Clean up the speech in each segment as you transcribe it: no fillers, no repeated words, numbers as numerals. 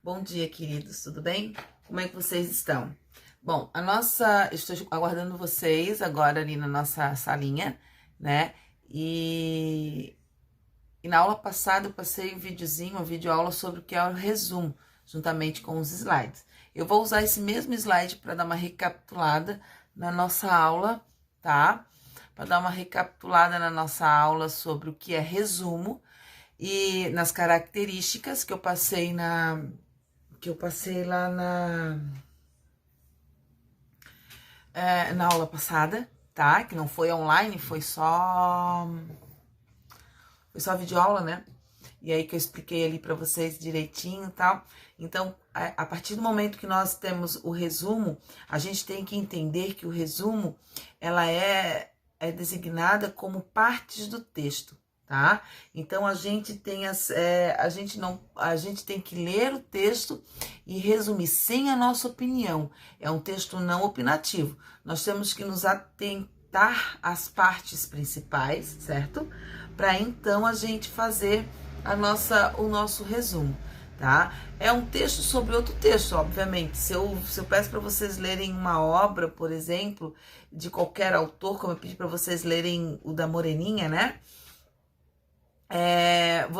Bom dia, queridos, tudo bem? Como é que vocês estão? Bom, estou aguardando vocês agora ali na nossa salinha, né? E na aula passada eu passei um videozinho, uma videoaula sobre o que é o resumo, juntamente com os slides. Eu vou usar esse mesmo slide para dar uma recapitulada na nossa aula, tá? Para dar uma recapitulada na nossa aula sobre o que é resumo e nas características que eu passei lá na aula passada, tá? Que não foi online, foi só videoaula, né? E aí que eu expliquei ali para vocês direitinho e tal. Então, a partir do momento que nós temos o resumo, a gente tem que entender que o resumo, ela é designada como partes do texto, tá? Então, a gente tem a gente tem que ler o texto e resumir sem a nossa opinião. É um texto não opinativo. Nós temos que nos atentar às partes principais, certo? Para então a gente fazer o nosso resumo, tá? É um texto sobre outro texto, obviamente. Se eu peço para vocês lerem uma obra, por exemplo, de qualquer autor, como eu pedi para vocês lerem o da Moreninha, né?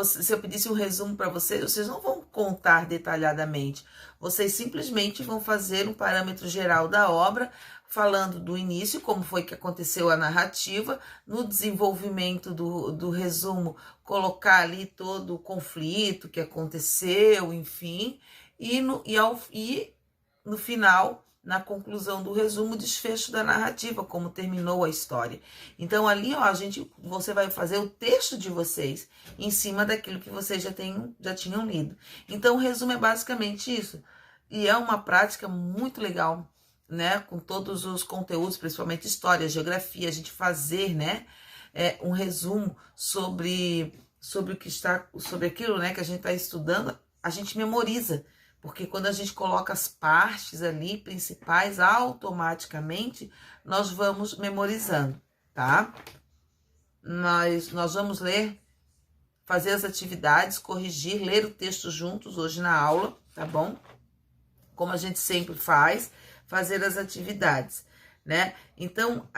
Se eu pedisse um resumo para vocês não vão contar detalhadamente. Vocês simplesmente vão fazer um parâmetro geral da obra, falando do início, como foi que aconteceu a narrativa, no desenvolvimento do resumo, colocar ali todo o conflito que aconteceu, enfim, e no final, na conclusão do resumo, desfecho da narrativa, como terminou a história. Então ali, ó, você vai fazer o texto de vocês em cima daquilo que vocês já tinham lido. Então o resumo é basicamente isso. E é uma prática muito legal, né? Com todos os conteúdos, principalmente história, geografia, a gente fazer, né? Um resumo sobre o que está, sobre aquilo, né? Que a gente está estudando, a gente memoriza. Porque quando a gente coloca as partes ali principais, automaticamente nós vamos memorizando, tá? Nós vamos ler, fazer as atividades, corrigir, ler o texto juntos hoje na aula, tá bom? Como a gente sempre faz, fazer as atividades, né? Então,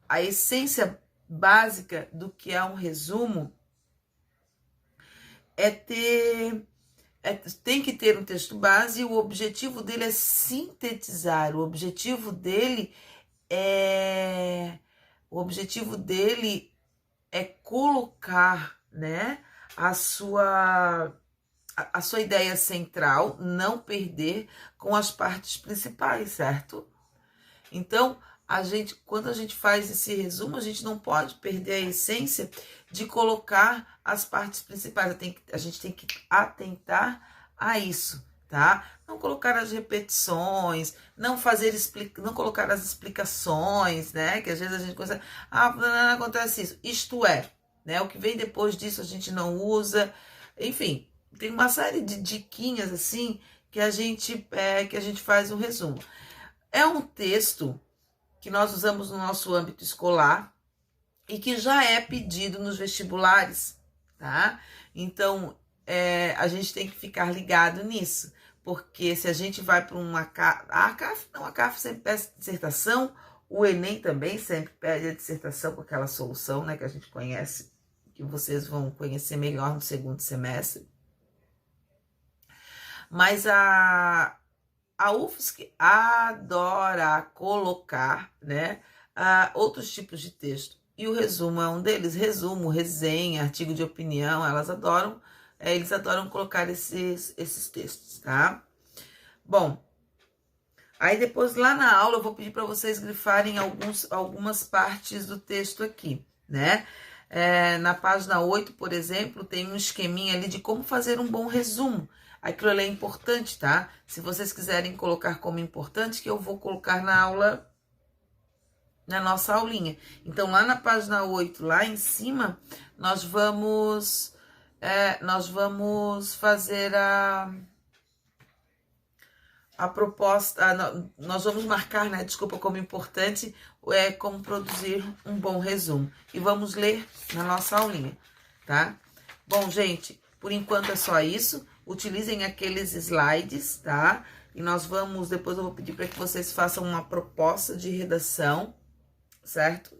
a essência básica do que é um resumo tem que ter um texto base e o objetivo dele é sintetizar, o objetivo dele é colocar, né, a sua ideia central, não perder com as partes principais, certo? Então, quando a gente faz esse resumo, a gente não pode perder a essência de colocar as partes principais. A gente tem que atentar a isso, tá? Não colocar as repetições, não colocar as explicações, né? Que às vezes a gente começa, não acontece isso. Isto é, né? O que vem depois disso a gente não usa. Enfim, tem uma série de diquinhas assim que a gente faz um resumo. É um texto que nós usamos no nosso âmbito escolar e que já é pedido nos vestibulares, tá? Então, a gente tem que ficar ligado nisso, porque se a gente vai para a CAF sempre pede dissertação, o Enem também sempre pede a dissertação com aquela solução, né, que a gente conhece, que vocês vão conhecer melhor no segundo semestre. Mas a UFSC adora colocar, né, outros tipos de texto. E o resumo é um deles. Resumo, resenha, artigo de opinião, eles adoram colocar esses textos, tá? Bom, aí depois lá na aula eu vou pedir para vocês grifarem algumas partes do texto aqui, né? Na página 8, por exemplo, tem um esqueminha ali de como fazer um bom resumo. Aquilo ali é importante, tá? Se vocês quiserem colocar como importante, que eu vou colocar na aula, na nossa aulinha. Então, lá na página 8, lá em cima, nós vamos fazer a proposta, nós vamos marcar, né, desculpa, como importante, como produzir um bom resumo. E vamos ler na nossa aulinha, tá? Bom, gente, por enquanto é só isso. utilizem aqueles slides, tá? E nós vamos, depois eu vou pedir para que vocês façam uma proposta de redação, certo?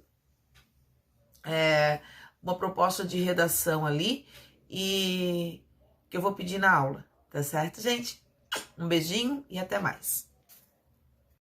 Uma proposta de redação ali, e que eu vou pedir na aula, tá certo, gente? Um beijinho e até mais.